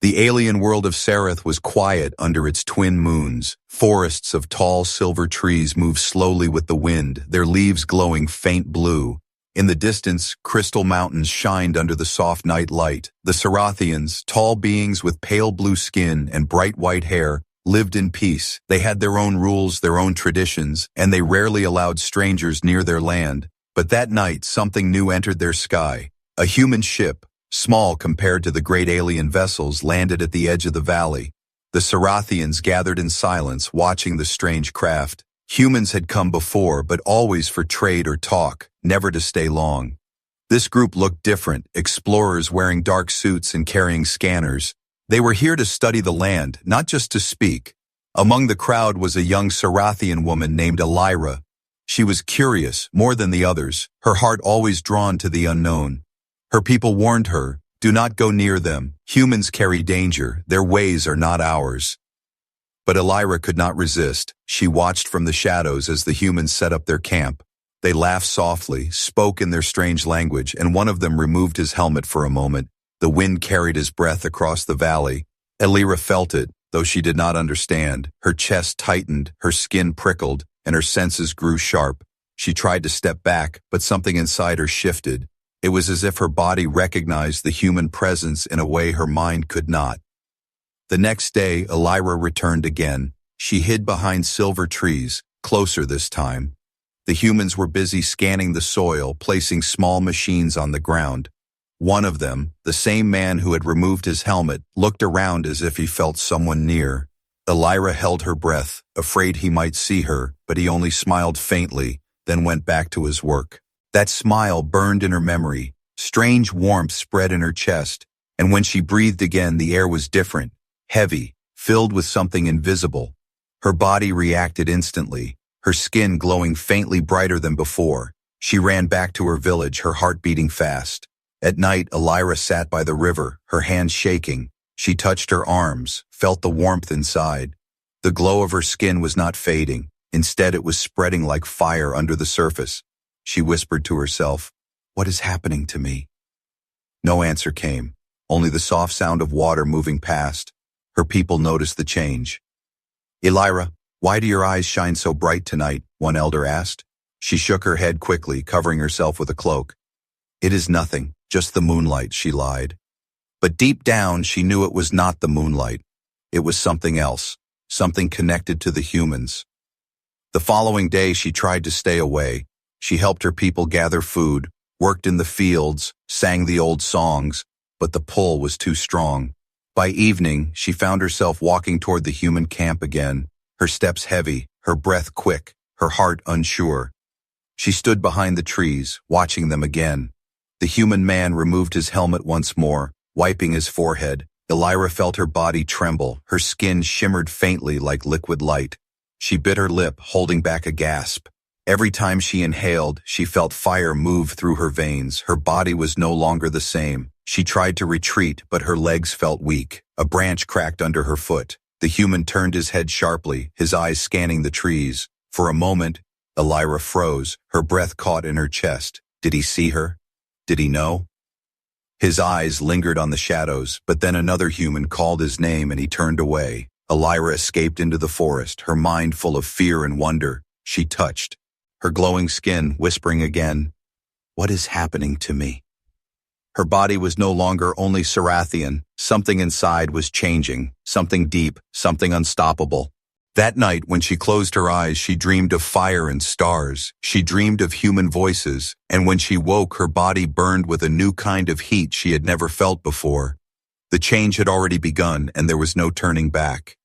The alien world of Sereth was quiet under its twin moons. Forests of tall silver trees moved slowly with the wind, their leaves glowing faint blue. In the distance, crystal mountains shined under the soft night light. The Serathians, tall beings with pale blue skin and bright white hair, lived in peace. They had their own rules, their own traditions, and they rarely allowed strangers near their land. But that night, something new entered their sky. A human ship, small compared to the great alien vessels, landed at the edge of the valley. The Serathians gathered in silence, watching the strange craft. Humans had come before, but always for trade or talk, never to stay long. This group looked different, explorers wearing dark suits and carrying scanners. They were here to study the land, not just to speak. Among the crowd was a young Serathian woman named Elira. She was curious, more than the others, her heart always drawn to the unknown. Her people warned her, "Do not go near them. Humans carry danger. Their ways are not ours." But Elira could not resist. She watched from the shadows as the humans set up their camp. They laughed softly, spoke in their strange language, and one of them removed his helmet for a moment. The wind carried his breath across the valley. Elira felt it, though she did not understand. Her chest tightened, her skin prickled, and her senses grew sharp. She tried to step back, but something inside her shifted. It was as if her body recognized the human presence in a way her mind could not. The next day, Elira returned again. She hid behind silver trees, closer this time. The humans were busy scanning the soil, placing small machines on the ground. One of them, the same man who had removed his helmet, looked around as if he felt someone near. Elira held her breath, afraid he might see her, but he only smiled faintly, then went back to his work. That smile burned in her memory. Strange warmth spread in her chest, and when she breathed again, the air was different, heavy, filled with something invisible. Her body reacted instantly, her skin glowing faintly brighter than before. She ran back to her village, her heart beating fast. At night, Elira sat by the river, her hands shaking. She touched her arms, felt the warmth inside. The glow of her skin was not fading. Instead, it was spreading like fire under the surface. She whispered to herself, "What is happening to me?" No answer came, only the soft sound of water moving past. Her people noticed the change. "Elira, why do your eyes shine so bright tonight?" one elder asked. She shook her head quickly, covering herself with a cloak. "It is nothing, just the moonlight," she lied. But deep down, she knew it was not the moonlight. It was something else, something connected to the humans. The following day, she tried to stay away. She helped her people gather food, worked in the fields, sang the old songs, but the pull was too strong. By evening, she found herself walking toward the human camp again, her steps heavy, her breath quick, her heart unsure. She stood behind the trees, watching them again. The human man removed his helmet once more, wiping his forehead. Elira felt her body tremble, her skin shimmered faintly like liquid light. She bit her lip, holding back a gasp. Every time she inhaled, she felt fire move through her veins. Her body was no longer the same. She tried to retreat, but her legs felt weak. A branch cracked under her foot. The human turned his head sharply, his eyes scanning the trees. For a moment, Elira froze, her breath caught in her chest. Did he see her? Did he know? His eyes lingered on the shadows, but then another human called his name and he turned away. Elira escaped into the forest, her mind full of fear and wonder. She touched her glowing skin, whispering again, "What is happening to me?" Her body was no longer only Serathian. Something inside was changing, something deep, something unstoppable. That night, when she closed her eyes, she dreamed of fire and stars. She dreamed of human voices, and when she woke, her body burned with a new kind of heat she had never felt before. The change had already begun, and there was no turning back.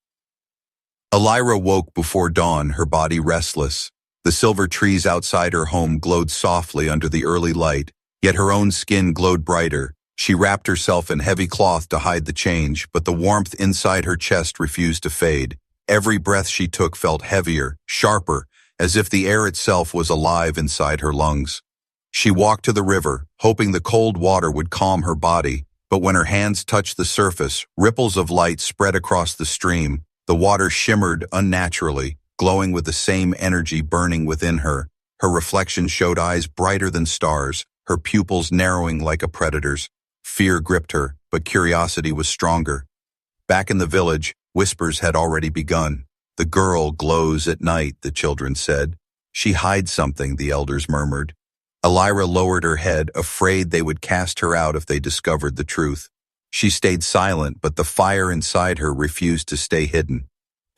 Elira woke before dawn, her body restless. The silver trees outside her home glowed softly under the early light, yet her own skin glowed brighter. She wrapped herself in heavy cloth to hide the change, but the warmth inside her chest refused to fade. Every breath she took felt heavier, sharper, as if the air itself was alive inside her lungs. She walked to the river, hoping the cold water would calm her body, but when her hands touched the surface, ripples of light spread across the stream. The water shimmered unnaturally, glowing with the same energy burning within her. Her reflection showed eyes brighter than stars, her pupils narrowing like a predator's. Fear gripped her, but curiosity was stronger. Back in the village, whispers had already begun. The girl glows at night, the children said. She hides something, the elders murmured. Elira lowered her head, afraid they would cast her out if they discovered the truth. She stayed silent, but the fire inside her refused to stay hidden.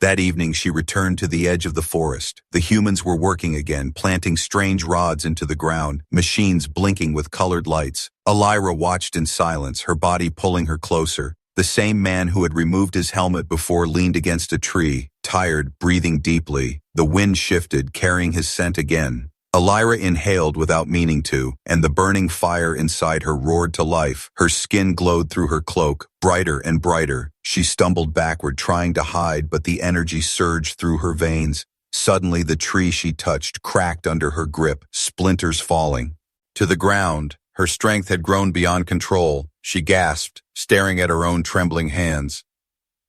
That evening she returned to the edge of the forest. The humans were working again, planting strange rods into the ground, machines blinking with colored lights. Elira watched in silence, her body pulling her closer. The same man who had removed his helmet before leaned against a tree, tired, breathing deeply. The wind shifted, carrying his scent again. Elira inhaled without meaning to, and the burning fire inside her roared to life. Her skin glowed through her cloak, brighter and brighter. She stumbled backward, trying to hide, but the energy surged through her veins. Suddenly, the tree she touched cracked under her grip, splinters falling. To the ground, her strength had grown beyond control. She gasped, staring at her own trembling hands.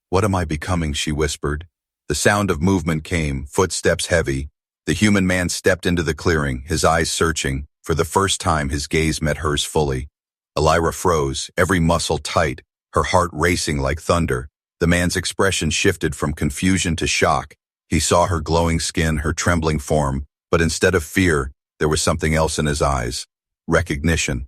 "What am I becoming?" she whispered. The sound of movement came, footsteps heavy. The human man stepped into the clearing, his eyes searching. For the first time, his gaze met hers fully. Elira froze, every muscle tight, her heart racing like thunder. The man's expression shifted from confusion to shock. He saw her glowing skin, her trembling form, but instead of fear, there was something else in his eyes. Recognition.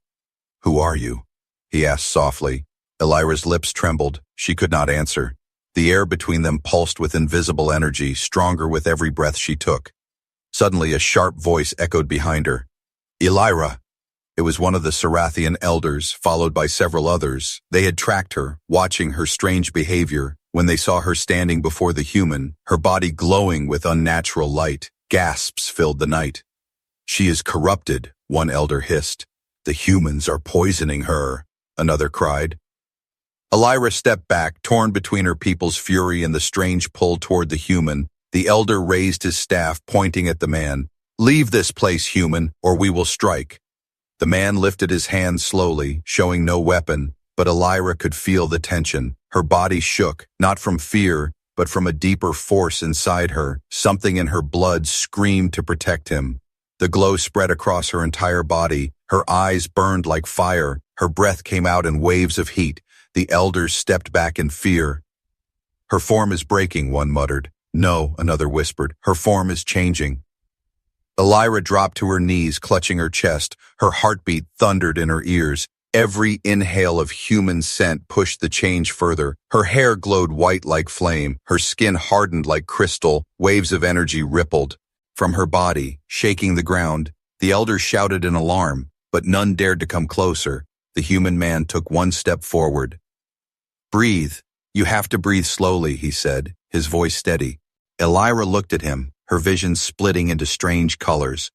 "Who are you?" he asked softly. Elira's lips trembled. She could not answer. The air between them pulsed with invisible energy, stronger with every breath she took. Suddenly, a sharp voice echoed behind her. "Elira!" It was one of the Sarathian elders, followed by several others. They had tracked her, watching her strange behavior. When they saw her standing before the human, her body glowing with unnatural light, gasps filled the night. "She is corrupted," one elder hissed. "The humans are poisoning her," another cried. Elira stepped back, torn between her people's fury and the strange pull toward the human. The elder raised his staff, pointing at the man. "Leave this place, human, or we will strike." The man lifted his hand slowly, showing no weapon, but Elira could feel the tension. Her body shook, not from fear, but from a deeper force inside her. Something in her blood screamed to protect him. The glow spread across her entire body. Her eyes burned like fire. Her breath came out in waves of heat. The elders stepped back in fear. "Her form is breaking," one muttered. "No," another whispered. "Her form is changing." Elira dropped to her knees, clutching her chest. Her heartbeat thundered in her ears. Every inhale of human scent pushed the change further. Her hair glowed white like flame. Her skin hardened like crystal. Waves of energy rippled from her body, shaking the ground. The elders shouted in alarm, but none dared to come closer. The human man took one step forward. "Breathe. You have to breathe slowly," he said, his voice steady. Elira looked at him, her vision splitting into strange colors.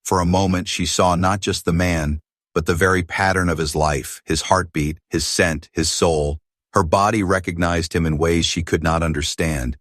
For a moment she saw not just the man, but the very pattern of his life, his heartbeat, his scent, his soul. Her body recognized him in ways she could not understand.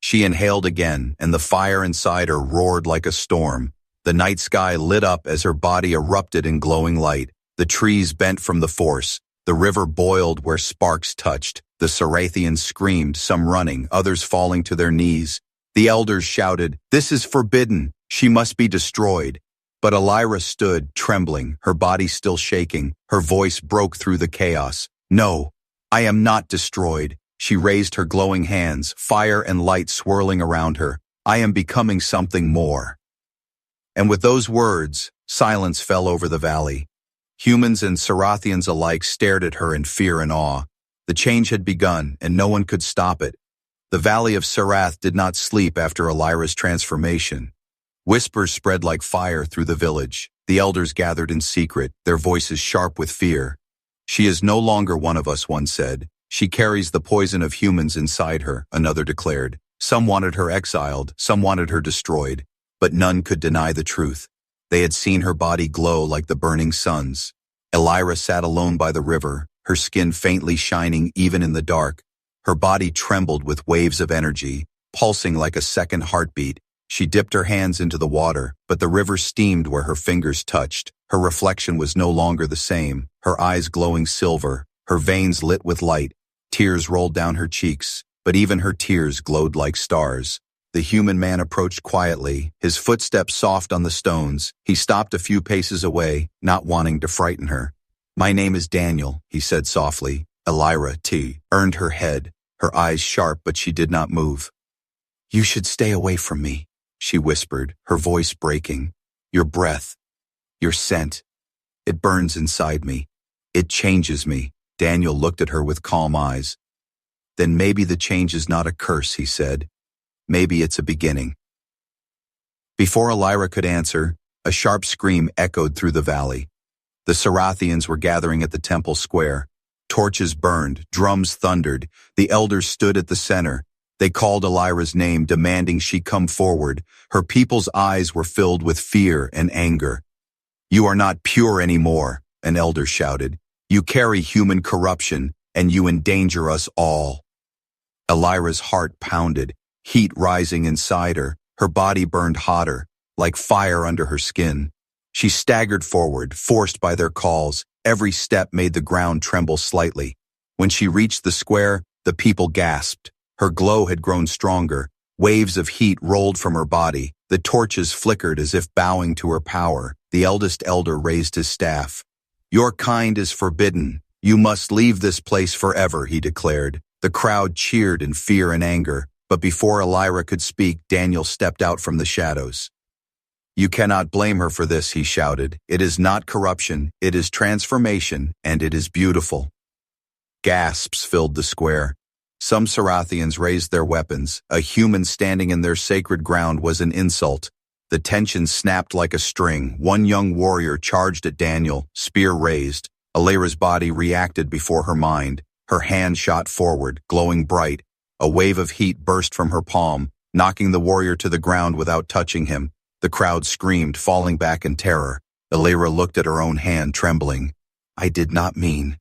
She inhaled again, and the fire inside her roared like a storm. The night sky lit up as her body erupted in glowing light. The trees bent from the force. The river boiled where sparks touched. The Sarathians screamed, some running, others falling to their knees. The elders shouted, "This is forbidden. She must be destroyed." But Elira stood, trembling, her body still shaking. Her voice broke through the chaos. "No, I am not destroyed." She raised her glowing hands, fire and light swirling around her. "I am becoming something more." And with those words, silence fell over the valley. Humans and Sarathians alike stared at her in fear and awe. The change had begun, and no one could stop it. The Valley of Sarath did not sleep after Elira's transformation. Whispers spread like fire through the village. The elders gathered in secret, their voices sharp with fear. "She is no longer one of us," one said. "She carries the poison of humans inside her," another declared. Some wanted her exiled, some wanted her destroyed, but none could deny the truth. They had seen her body glow like the burning suns. Elira sat alone by the river, her skin faintly shining even in the dark. Her body trembled with waves of energy, pulsing like a second heartbeat. She dipped her hands into the water, but the river steamed where her fingers touched. Her reflection was no longer the same, her eyes glowing silver, her veins lit with light. Tears rolled down her cheeks, but even her tears glowed like stars. The human man approached quietly, his footsteps soft on the stones. He stopped a few paces away, not wanting to frighten her. "My name is Daniel," he said softly. Elira T. earned her head. her eyes sharp, but she did not move. "You should stay away from me," she whispered, her voice breaking. "Your breath, your scent, it burns inside me. It changes me." Daniel looked at her with calm eyes. "Then maybe the change is not a curse," he said. "Maybe it's a beginning." Before Elira could answer, a sharp scream echoed through the valley. The Sarathians were gathering at the temple square. Torches burned, drums thundered. The elders stood at the center. They called Elira's name, demanding she come forward. Her people's eyes were filled with fear and anger. "You are not pure anymore," an elder shouted. "You carry human corruption, and you endanger us all." Elira's heart pounded, heat rising inside her. Her body burned hotter, like fire under her skin. She staggered forward, forced by their calls. Every step made the ground tremble slightly. When she reached the square, the people gasped. Her glow had grown stronger. Waves of heat rolled from her body. The torches flickered as if bowing to her power. The eldest elder raised his staff. "Your kind is forbidden. You must leave this place forever," he declared. The crowd cheered in fear and anger, but before Elira could speak, Daniel stepped out from the shadows. "You cannot blame her for this," he shouted. "It is not corruption, it is transformation, and it is beautiful." Gasps filled the square. Some Sarathians raised their weapons. A human standing in their sacred ground was an insult. The tension snapped like a string. One young warrior charged at Daniel, spear raised. Elira's body reacted before her mind. Her hand shot forward, glowing bright. A wave of heat burst from her palm, knocking the warrior to the ground without touching him. The crowd screamed, falling back in terror. Elira looked at her own hand, trembling. I did not mean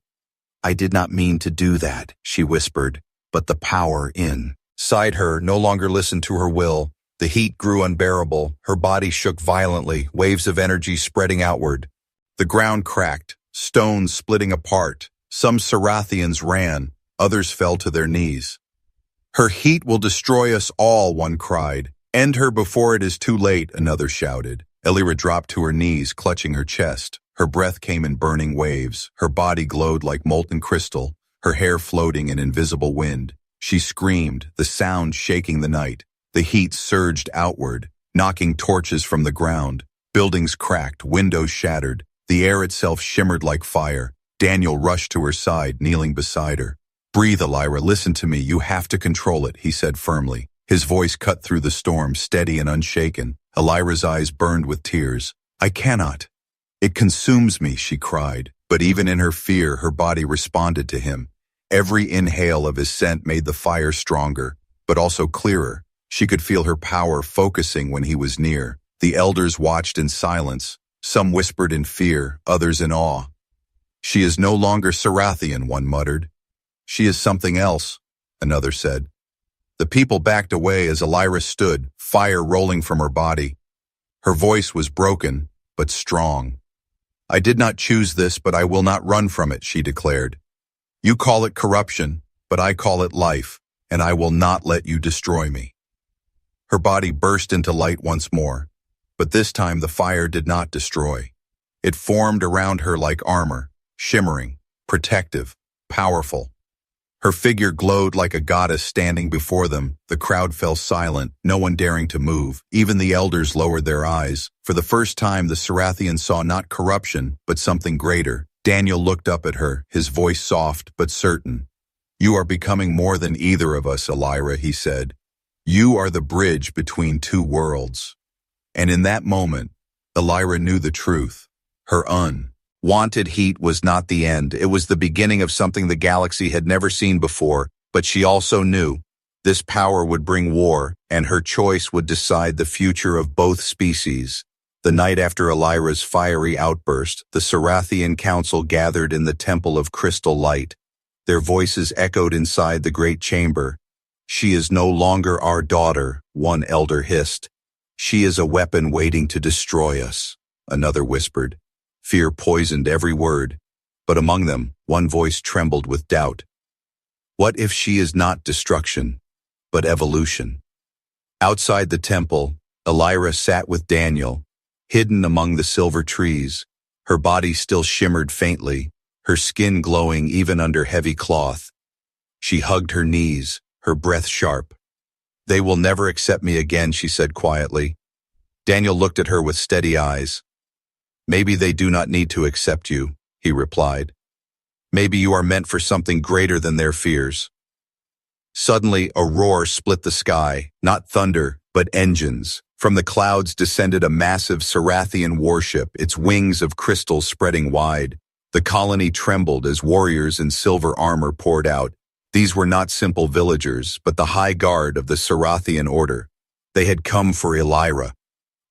to do that," she whispered, "but the power inside her no longer listened to her will. The heat grew unbearable. Her body shook violently, waves of energy spreading outward. The ground cracked, stones splitting apart. Some Sarathians ran, others fell to their knees. "Her heat will destroy us all," one cried. "End her before it is too late," another shouted. Elira dropped to her knees, clutching her chest. Her breath came in burning waves. Her body glowed like molten crystal, her hair floating in invisible wind. She screamed, the sound shaking the night. The heat surged outward, knocking torches from the ground. Buildings cracked, windows shattered. The air itself shimmered like fire. Daniel rushed to her side, kneeling beside her. "Breathe, Elira, listen to me. You have to control it," he said firmly. His voice cut through the storm, steady and unshaken. Elira's eyes burned with tears. "I cannot. It consumes me," she cried. But even in her fear, her body responded to him. Every inhale of his scent made the fire stronger, but also clearer. She could feel her power focusing when he was near. The elders watched in silence. Some whispered in fear, others in awe. "She is no longer Sarathian," one muttered. "She is something else," another said. The people backed away as Elira stood, fire rolling from her body. Her voice was broken, but strong. "I did not choose this, but I will not run from it," she declared. "You call it corruption, but I call it life, and I will not let you destroy me." Her body burst into light once more, but this time the fire did not destroy. It formed around her like armor, shimmering, protective, powerful. Her figure glowed like a goddess standing before them. The crowd fell silent, no one daring to move. Even the elders lowered their eyes. For the first time, the Sarathians saw not corruption, but something greater. Daniel looked up at her, his voice soft but certain. "You are becoming more than either of us, Elira," he said. "You are the bridge between two worlds." And in that moment, Elira knew the truth. Her unwanted heat was not the end. It was the beginning of something the galaxy had never seen before, but she also knew this power would bring war, and her choice would decide the future of both species. The night after Elira's fiery outburst, the Sarathian council gathered in the Temple of Crystal Light. Their voices echoed inside the great chamber. "She is no longer our daughter," one elder hissed. "She is a weapon waiting to destroy us," another whispered. Fear poisoned every word, but among them, one voice trembled with doubt. What if she is not destruction, but evolution? Outside the temple, Elira sat with Daniel, hidden among the silver trees. Her body still shimmered faintly, her skin glowing even under heavy cloth. She hugged her knees, her breath sharp. "They will never accept me again," she said quietly. Daniel looked at her with steady eyes. "Maybe they do not need to accept you," he replied. "Maybe you are meant for something greater than their fears." Suddenly, a roar split the sky, not thunder, but engines. From the clouds descended a massive Sarathian warship, its wings of crystal spreading wide. The colony trembled as warriors in silver armor poured out. These were not simple villagers, but the high guard of the Sarathian order. They had come for Elira.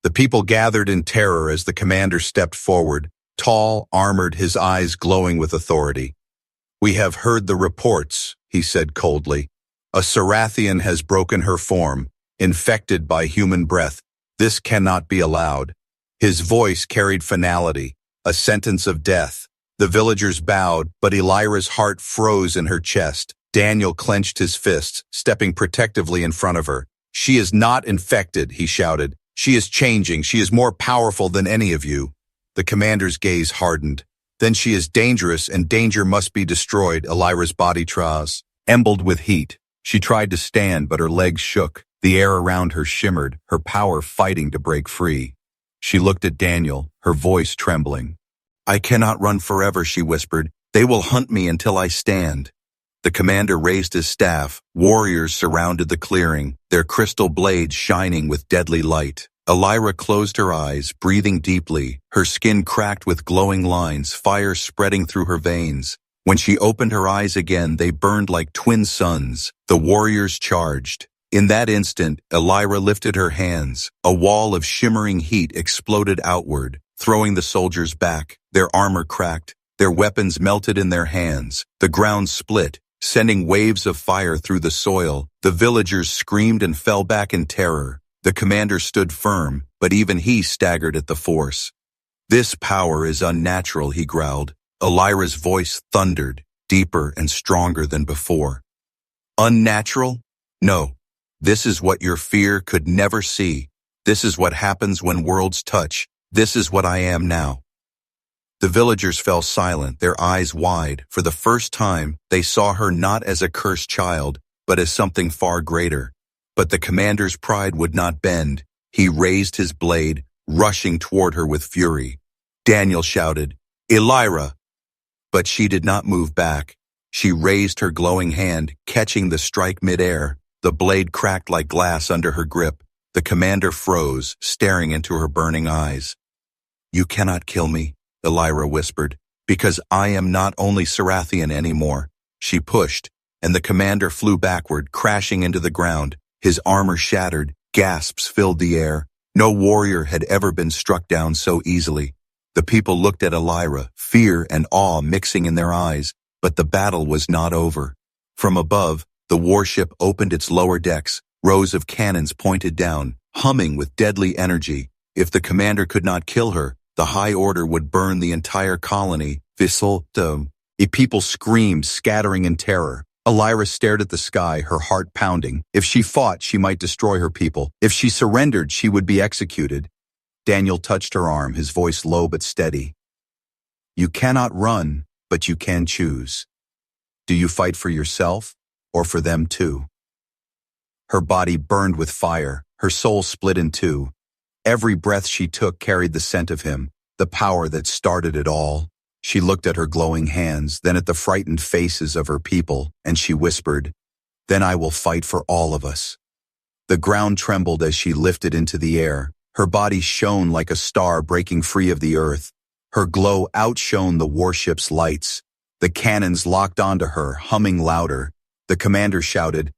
The people gathered in terror as the commander stepped forward, tall, armored, his eyes glowing with authority. "We have heard the reports," he said coldly. "A Sarathian has broken her form, infected by human breath. This cannot be allowed." His voice carried finality, a sentence of death. The villagers bowed, but Elira's heart froze in her chest. Daniel clenched his fists, stepping protectively in front of her. "She is not infected," he shouted. "She is changing. She is more powerful than any of you." The commander's gaze hardened. "Then she is dangerous, and danger must be destroyed," Elira's body trembled with heat. She tried to stand, but her legs shook. The air around her shimmered, her power fighting to break free. She looked at Daniel, her voice trembling. "I cannot run forever," she whispered. "They will hunt me until I stand." The commander raised his staff. Warriors surrounded the clearing, their crystal blades shining with deadly light. Elira closed her eyes, breathing deeply, her skin cracked with glowing lines, fire spreading through her veins. When she opened her eyes again, they burned like twin suns. The warriors charged. In that instant, Elira lifted her hands. A wall of shimmering heat exploded outward, throwing the soldiers back. Their armor cracked. Their weapons melted in their hands. The ground split, sending waves of fire through the soil. The villagers screamed and fell back in terror. The commander stood firm, but even he staggered at the force. "This power is unnatural," he growled. Elira's voice thundered, deeper and stronger than before. "Unnatural? No. This is what your fear could never see. This is what happens when worlds touch. This is what I am now." The villagers fell silent, their eyes wide. For the first time, they saw her not as a cursed child, but as something far greater. But the commander's pride would not bend. He raised his blade, rushing toward her with fury. Daniel shouted, "Elira!" But she did not move back. She raised her glowing hand, catching the strike midair. The blade cracked like glass under her grip. The commander froze, staring into her burning eyes. "You cannot kill me," Elira whispered, "because I am not only Sarathian anymore." She pushed, and the commander flew backward, crashing into the ground. His armor shattered, gasps filled the air. No warrior had ever been struck down so easily. The people looked at Elira, fear and awe mixing in their eyes, but the battle was not over. From above, the warship opened its lower decks, rows of cannons pointed down, humming with deadly energy. If the commander could not kill her, the High Order would burn the entire colony. People screamed, scattering in terror. Elira stared at the sky, her heart pounding. If she fought, she might destroy her people. If she surrendered, she would be executed. Daniel touched her arm, his voice low but steady. "You cannot run, but you can choose. Do you fight for yourself, or for them too?" Her body burned with fire, her soul split in two. Every breath she took carried the scent of him, the power that started it all. She looked at her glowing hands, then at the frightened faces of her people, and she whispered, "Then I will fight for all of us." The ground trembled as she lifted into the air. Her body shone like a star breaking free of the earth. Her glow outshone the warship's lights. The cannons locked onto her, humming louder. The commander shouted,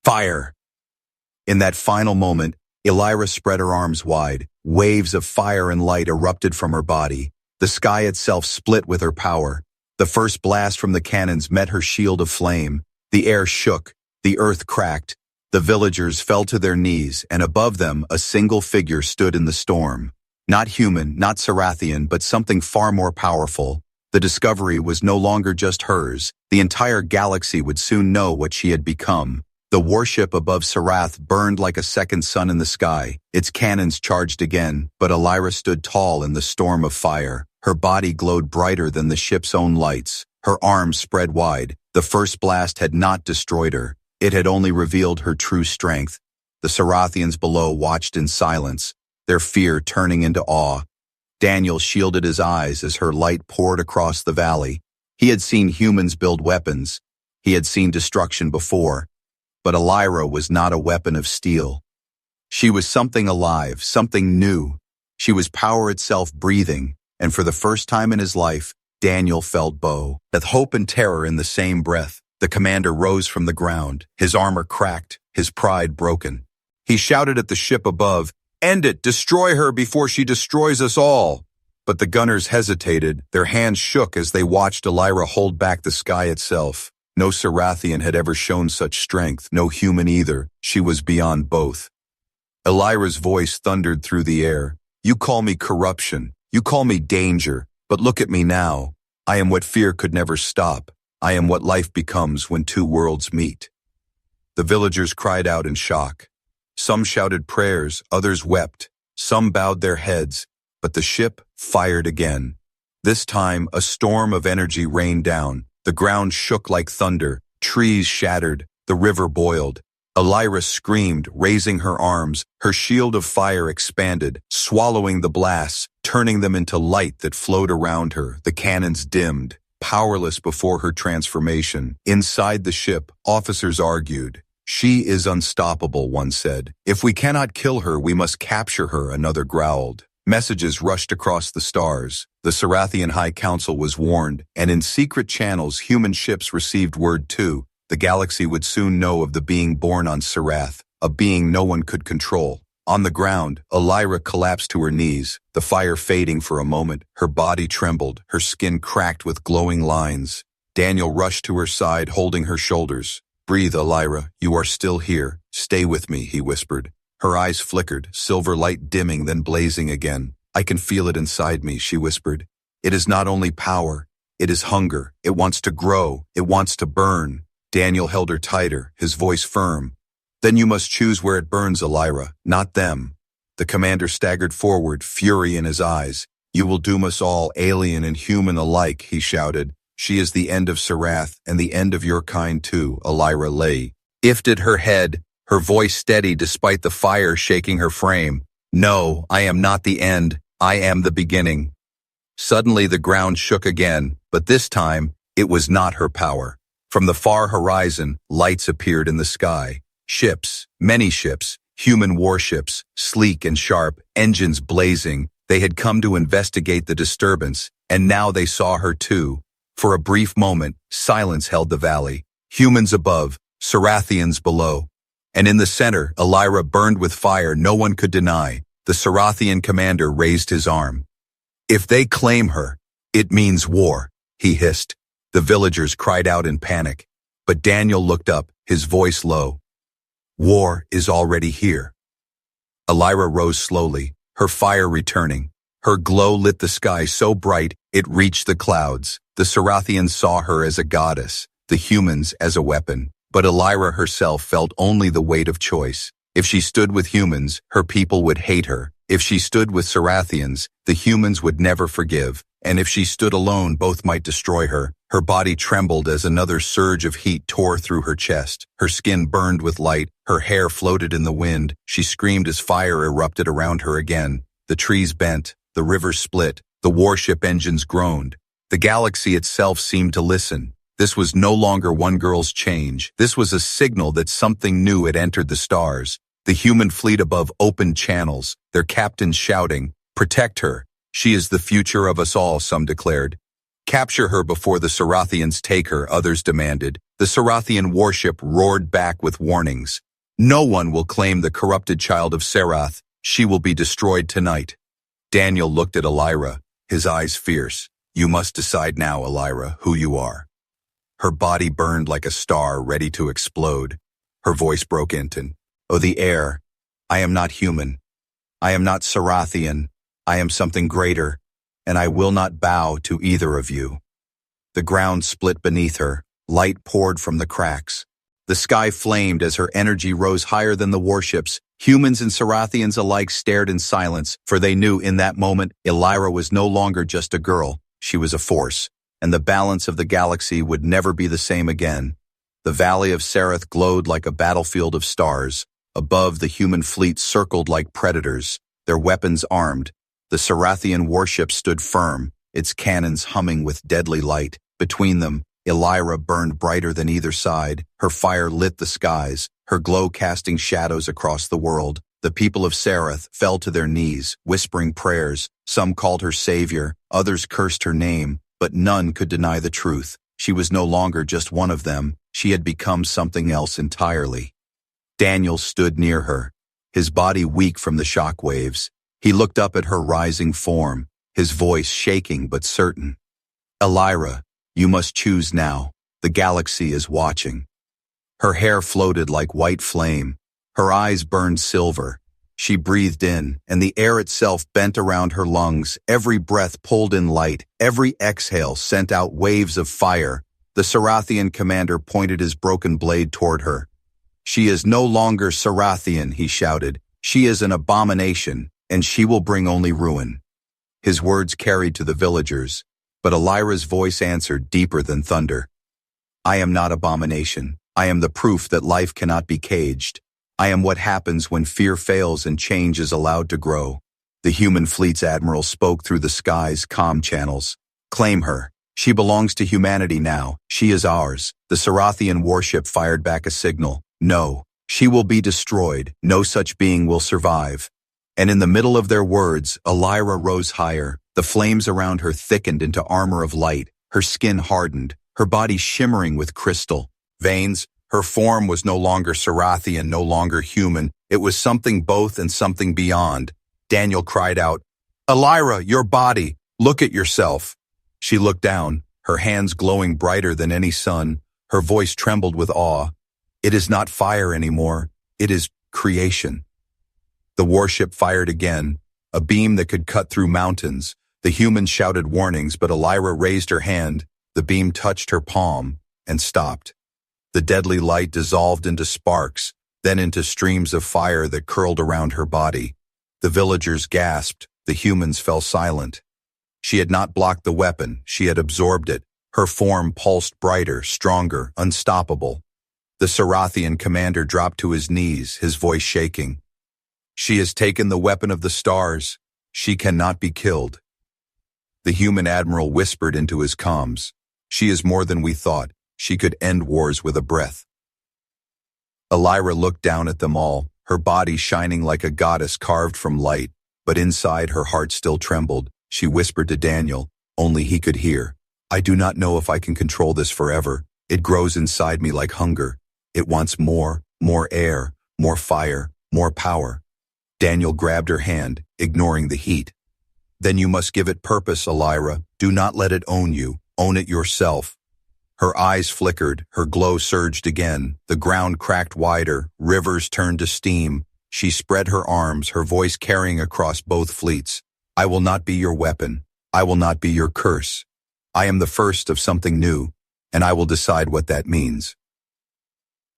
"Fire!" In that final moment, Elira spread her arms wide. Waves of fire and light erupted from her body. The sky itself split with her power. The first blast from the cannons met her shield of flame. The air shook, the earth cracked. The villagers fell to their knees, and above them a single figure stood in the storm. Not human, not Sarathian, but something far more powerful. The discovery was no longer just hers. The entire galaxy would soon know what she had become. The warship above Sarath burned like a second sun in the sky. Its cannons charged again, but Elira stood tall in the storm of fire. Her body glowed brighter than the ship's own lights. Her arms spread wide. The first blast had not destroyed her. It had only revealed her true strength. The Sarathians below watched in silence, their fear turning into awe. Daniel shielded his eyes as her light poured across the valley. He had seen humans build weapons. He had seen destruction before. But Elira was not a weapon of steel. She was something alive, something new. She was power itself breathing, and for the first time in his life, Daniel felt with hope and terror in the same breath. The commander rose from the ground, his armor cracked, his pride broken. He shouted at the ship above, "End it! Destroy her before she destroys us all!" But the gunners hesitated, their hands shook as they watched Elira hold back the sky itself. No Sarathian had ever shown such strength, no human either. She was beyond both. Elira's voice thundered through the air. "You call me corruption, you call me danger, but look at me now. I am what fear could never stop. I am what life becomes when two worlds meet." The villagers cried out in shock. Some shouted prayers, others wept. Some bowed their heads, but the ship fired again. This time, a storm of energy rained down. The ground shook like thunder, trees shattered, the river boiled. Elira screamed, raising her arms. Her shield of fire expanded, swallowing the blasts, turning them into light that flowed around her. The cannons dimmed, powerless before her transformation. Inside the ship, officers argued. "She is unstoppable," one said. "If we cannot kill her, we must capture her," another growled. Messages rushed across the stars. The Sarathian High Council was warned, and in secret channels human ships received word too. The galaxy would soon know of the being born on Sarath, a being no one could control. On the ground, Elira collapsed to her knees, the fire fading for a moment. Her body trembled, her skin cracked with glowing lines. Daniel rushed to her side, holding her shoulders. "Breathe, Elira, you are still here. Stay with me," he whispered. Her eyes flickered, silver light dimming then blazing again. "I can feel it inside me," she whispered. "It is not only power, it is hunger. It wants to grow, it wants to burn." Daniel held her tighter, his voice firm. "Then you must choose where it burns, Elira, not them." The commander staggered forward, fury in his eyes. "You will doom us all, alien and human alike," he shouted. "She is the end of Sarath, and the end of your kind too," Elira lifted her head, her voice steady despite the fire shaking her frame. "No, I am not the end. I am the beginning." Suddenly the ground shook again, but this time, it was not her power. From the far horizon, lights appeared in the sky. Ships, many ships, human warships, sleek and sharp, engines blazing. They had come to investigate the disturbance, and now they saw her too. For a brief moment, silence held the valley. Humans above, Sarathians below. And in the center, Elira burned with fire no one could deny. The Sarathian commander raised his arm. "If they claim her, it means war," he hissed. The villagers cried out in panic. But Daniel looked up, his voice low. "War is already here." Elira rose slowly, her fire returning. Her glow lit the sky so bright it reached the clouds. The Sarathians saw her as a goddess, the humans as a weapon. But Elira herself felt only the weight of choice. If she stood with humans, her people would hate her. If she stood with Sarathians, the humans would never forgive. And if she stood alone, both might destroy her. Her body trembled as another surge of heat tore through her chest. Her skin burned with light. Her hair floated in the wind. She screamed as fire erupted around her again. The trees bent. The river split. The warship engines groaned. The galaxy itself seemed to listen. This was no longer one girl's change. This was a signal that something new had entered the stars. The human fleet above opened channels, their captains shouting, "Protect her. She is the future of us all," some declared. "Capture her before the Sarathians take her," others demanded. The Sarathian warship roared back with warnings. "No one will claim the corrupted child of Sarath. She will be destroyed tonight." Daniel looked at Elira, his eyes fierce. "You must decide now, Elira, who you are." Her body burned like a star ready to explode. Her voice broke into, "Oh, the air. I am not human. I am not Sarathian. I am something greater, and I will not bow to either of you." The ground split beneath her. Light poured from the cracks. The sky flamed as her energy rose higher than the warships. Humans and Sarathians alike stared in silence, for they knew in that moment Elira was no longer just a girl. She was a force. and the balance of the galaxy would never be the same again. The valley of Sereth glowed like a battlefield of stars. Above, the human fleet circled like predators, their weapons armed. The Sarathian warship stood firm, its cannons humming with deadly light. Between them, Elira burned brighter than either side. Her fire lit the skies, her glow casting shadows across the world. The people of Sereth fell to their knees, whispering prayers. Some called her savior, others cursed her name, but none could deny the truth. She was no longer just one of them. She had become something else entirely. Daniel stood near her, his body weak from the shock waves. He looked up at her rising form, his voice shaking but certain. Elira, you must choose now. The galaxy is watching. Her hair floated like white flame. Her eyes burned silver. She breathed in, and the air itself bent around her lungs. Every breath pulled in light. Every exhale sent out waves of fire. The Sarathian commander pointed his broken blade toward her. She is no longer Sarathian, he shouted. She is an abomination, and she will bring only ruin. His words carried to the villagers, but Elira's voice answered deeper than thunder. I am not abomination. I am the proof that life cannot be caged. I am what happens when fear fails and change is allowed to grow. The human fleet's admiral spoke through the sky's comm channels. Claim her. She belongs to humanity now. She is ours. The Sarathian warship fired back a signal. No, she will be destroyed. No such being will survive. And in the middle of their words, Elira rose higher. The flames around her thickened into armor of light. Her skin hardened, her body shimmering with crystal veins. Her form was no longer Sarathian, no longer human. It was something both and something beyond. Daniel cried out, Elira, your body, look at yourself. She looked down, her hands glowing brighter than any sun. Her voice trembled with awe. It is not fire anymore. It is creation. The warship fired again, a beam that could cut through mountains. The humans shouted warnings, but Elira raised her hand. The beam touched her palm and stopped. The deadly light dissolved into sparks, then into streams of fire that curled around her body. The villagers gasped. The humans fell silent. She had not blocked the weapon. She had absorbed it. Her form pulsed brighter, stronger, unstoppable. The Sarathian commander dropped to his knees, his voice shaking. She has taken the weapon of the stars. She cannot be killed. The human admiral whispered into his comms. She is more than we thought. She could end wars with a breath. Elira looked down at them all, her body shining like a goddess carved from light, but inside her heart still trembled. She whispered to Daniel, only he could hear. I do not know if I can control this forever. It grows inside me like hunger. It wants more air, more fire, more power. Daniel grabbed her hand, ignoring the heat. Then you must give it purpose, Elira. Do not let it own you. Own it yourself. Her eyes flickered, her glow surged again. The ground cracked wider, rivers turned to steam. She spread her arms, her voice carrying across both fleets. I will not be your weapon. I will not be your curse. I am the first of something new, and I will decide what that means.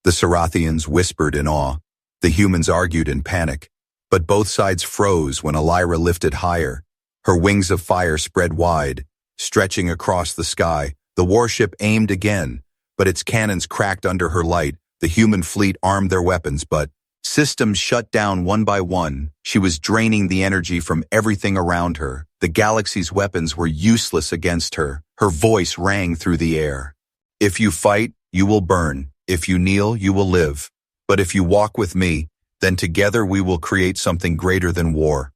The Sarathians whispered in awe. The humans argued in panic. But both sides froze when Elira lifted higher. Her wings of fire spread wide, stretching across the sky. The warship aimed again, but its cannons cracked under her light. The human fleet armed their weapons, but systems shut down one by one. She was draining the energy from everything around her. The galaxy's weapons were useless against her. Her voice rang through the air. If you fight, you will burn. If you kneel, you will live. But if you walk with me, then together we will create something greater than war.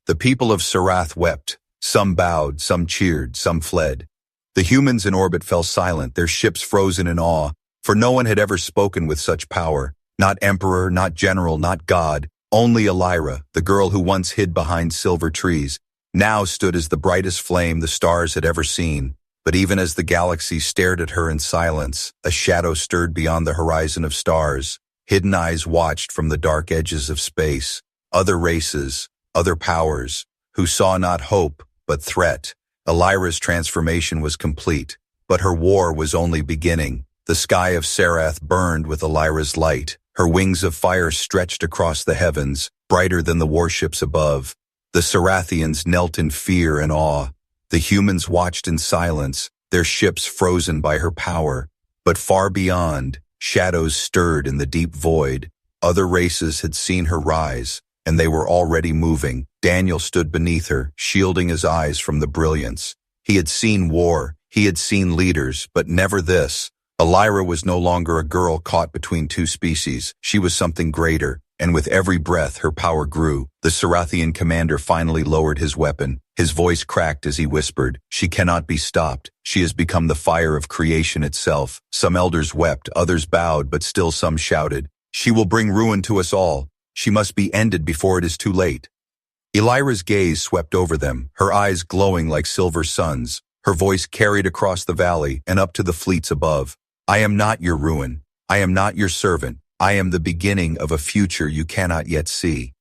The people of Serath wept. Some bowed, some cheered, some fled. The humans in orbit fell silent, their ships frozen in awe, for no one had ever spoken with such power. Not emperor, not general, not god. Only Elira, the girl who once hid behind silver trees, now stood as the brightest flame the stars had ever seen. But even as the galaxy stared at her in silence, a shadow stirred beyond the horizon of stars. Hidden eyes watched from the dark edges of space. Other races, other powers, who saw not hope, but threat. Elira's transformation was complete, but her war was only beginning. The sky of Sereth burned with Elira's light. Her wings of fire stretched across the heavens, brighter than the warships above. The Sarathians knelt in fear and awe. The humans watched in silence, their ships frozen by her power. But far beyond, shadows stirred in the deep void. Other races had seen her rise, and they were already moving. Daniel stood beneath her, shielding his eyes from the brilliance. He had seen war, he had seen leaders, but never this. Elira was no longer a girl caught between two species. She was something greater, and with every breath her power grew. The Sarathian commander finally lowered his weapon. His voice cracked as he whispered, "She cannot be stopped. She has become the fire of creation itself." Some elders wept, others bowed, but still some shouted, "She will bring ruin to us all. She must be ended before it is too late." Elira's gaze swept over them, her eyes glowing like silver suns. Her voice carried across the valley and up to the fleets above. "I am not your ruin. I am not your servant. I am the beginning of a future you cannot yet see."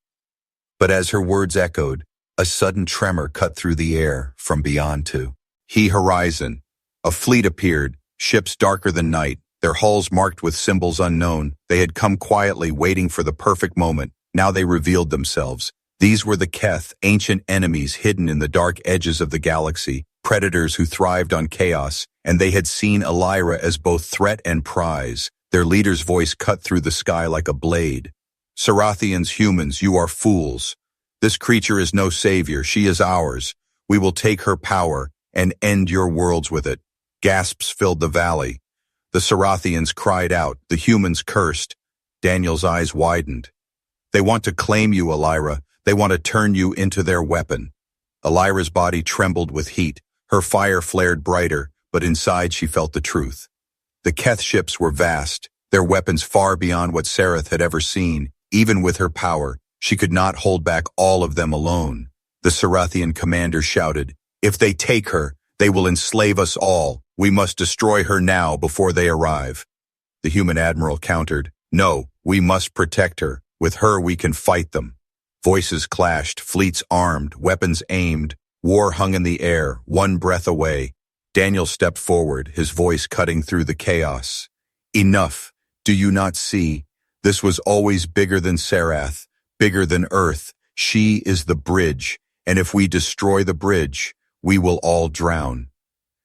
But as her words echoed, a sudden tremor cut through the air from beyond to the horizon. A fleet appeared, ships darker than night, their hulls marked with symbols unknown. They had come quietly, waiting for the perfect moment. Now they revealed themselves. These were the Keth, ancient enemies hidden in the dark edges of the galaxy, predators who thrived on chaos, and they had seen Elira as both threat and prize. Their leader's voice cut through the sky like a blade. "Sarathians, humans, you are fools. This creature is no savior, she is ours. We will take her power and end your worlds with it." Gasps filled the valley. The Sarathians cried out, the humans cursed. Daniel's eyes widened. "They want to claim you, Elira. They want to turn you into their weapon." Elira's body trembled with heat. Her fire flared brighter, but inside she felt the truth. The Keth ships were vast, their weapons far beyond what Sareth had ever seen. Even with her power, she could not hold back all of them alone. The Sarathian commander shouted, "If they take her, they will enslave us all. We must destroy her now before they arrive." The human admiral countered, "No, we must protect her. With her we can fight them." Voices clashed, fleets armed, weapons aimed. War hung in the air, one breath away. Daniel stepped forward, his voice cutting through the chaos. "Enough. Do you not see? This was always bigger than Sarath, bigger than Earth. She is the bridge, and if we destroy the bridge, we will all drown."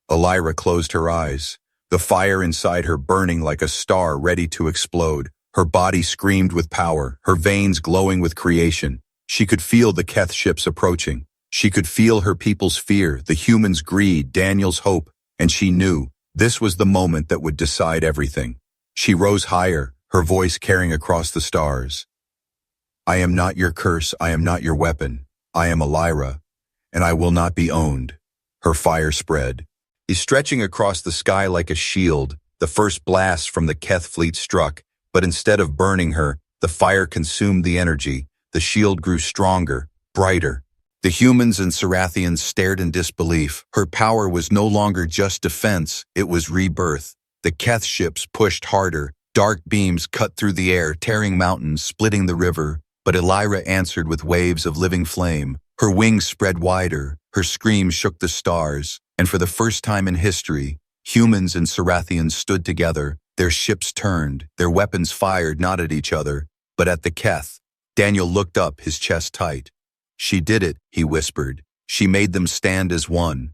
Elira closed her eyes, the fire inside her burning like a star ready to explode. Her body screamed with power, her veins glowing with creation. She could feel the Keth ships approaching. She could feel her people's fear, the humans' greed, Daniel's hope, and she knew this was the moment that would decide everything. She rose higher, her voice carrying across the stars. "I am not your curse, I am not your weapon. I am Elira, and I will not be owned." Her fire spread. Stretching across the sky like a shield, the first blast from the Keth fleet struck, but instead of burning her, the fire consumed the energy. The shield grew stronger, brighter. The humans and Sarathians stared in disbelief. Her power was no longer just defense, it was rebirth. The Keth ships pushed harder. Dark beams cut through the air, tearing mountains, splitting the river. But Elira answered with waves of living flame. Her wings spread wider, her scream shook the stars. And for the first time in history, humans and Sarathians stood together. Their ships turned, their weapons fired not at each other, but at the Keth. Daniel looked up, his chest tight. "She did it," he whispered. "She made them stand as one."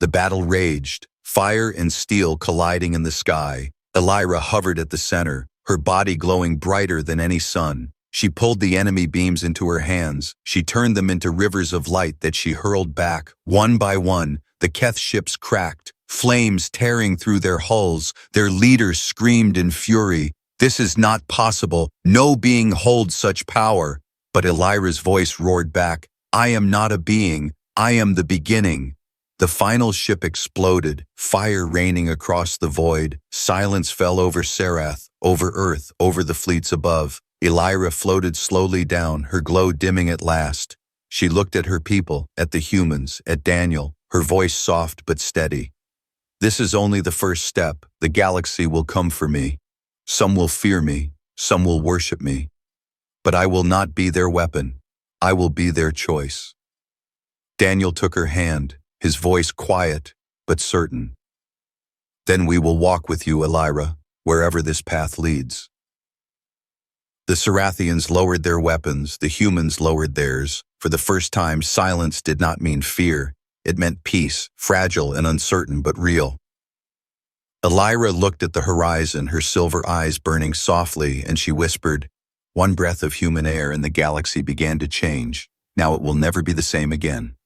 The battle raged, fire and steel colliding in the sky. Elira hovered at the center, her body glowing brighter than any sun. She pulled the enemy beams into her hands. She turned them into rivers of light that she hurled back. One by one, the Keth ships cracked, flames tearing through their hulls. Their leaders screamed in fury, "This is not possible. No being holds such power." But Elira's voice roared back, "I am not a being. I am the beginning." The final ship exploded, fire raining across the void. Silence fell over Sarath, over Earth, over the fleets above. Elira floated slowly down, her glow dimming at last. She looked at her people, at the humans, at Daniel, her voice soft but steady. "This is only the first step. The galaxy will come for me. Some will fear me, some will worship me. But I will not be their weapon. I will be their choice." Daniel took her hand, his voice quiet but certain. "Then we will walk with you, Elira, wherever this path leads." The Sarathians lowered their weapons, the humans lowered theirs. For the first time, silence did not mean fear. It meant peace, fragile and uncertain but real. Elira looked at the horizon, her silver eyes burning softly, and she whispered, "One breath of human air and the galaxy began to change. Now it will never be the same again."